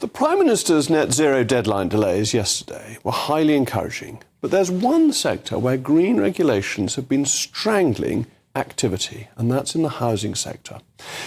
The Prime Minister's net zero deadline delays yesterday were highly encouraging, but there's one sector where green regulations have been strangling activity, and that's in the housing sector.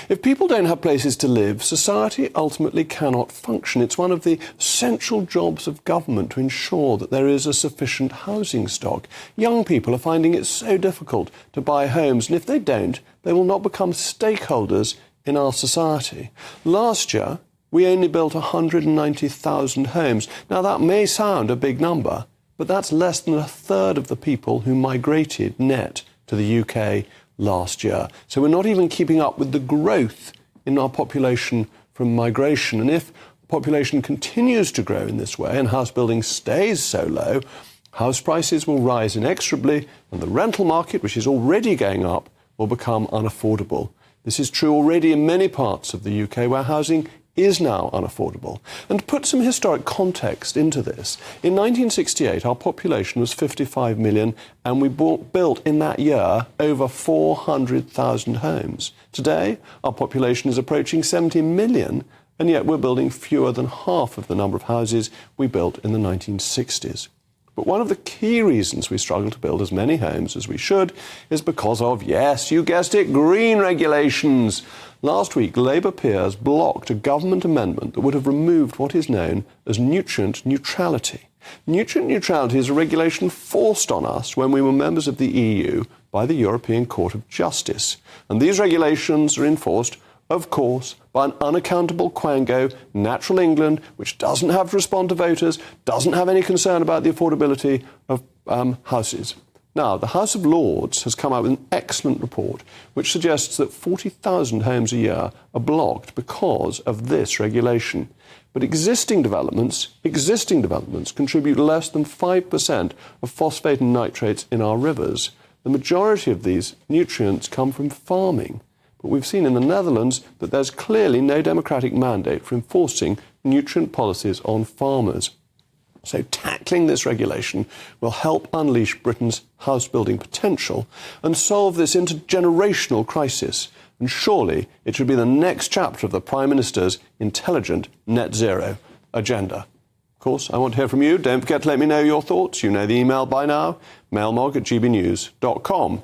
If people don't have places to live, society ultimately cannot function. It's one of the central jobs of government to ensure that there is a sufficient housing stock. Young people are finding it so difficult to buy homes, and if they don't, they will not become stakeholders in our society. Last year, we only built 190,000 homes. Now, that may sound a big number, but that's less than a third of the people who migrated net to the UK last year. So we're not even keeping up with the growth in our population from migration. And if the population continues to grow in this way and house building stays so low, house prices will rise inexorably and the rental market, which is already going up, will become unaffordable. This is true already in many parts of the UK where housing is now unaffordable. And to put some historic context into this, in 1968 our population was 55 million and we built in that year over 400,000 homes. Today our population is approaching 70 million and yet we're building fewer than half of the number of houses we built in the 1960s. But one of the key reasons we struggle to build as many homes as we should is because of, yes, you guessed it, green regulations. Last week, Labour peers blocked a government amendment that would have removed what is known as nutrient neutrality. Nutrient neutrality is a regulation forced on us when we were members of the EU by the European Court of Justice. And these regulations are enforced, of course, by an unaccountable quango, Natural England, which doesn't have to respond to voters, doesn't have any concern about the affordability of houses. Now, the House of Lords has come out with an excellent report which suggests that 40,000 homes a year are blocked because of this regulation. But existing developments contribute less than 5% of phosphate and nitrates in our rivers. The majority of these nutrients come from farming. But we've seen in the Netherlands that there's clearly no democratic mandate for enforcing nutrient policies on farmers. So tackling this regulation will help unleash Britain's house building potential and solve this intergenerational crisis. And surely it should be the next chapter of the Prime Minister's intelligent net zero agenda. Of course, I want to hear from you. Don't forget to let me know your thoughts. You know the email by now, mailmog@gbnews.com.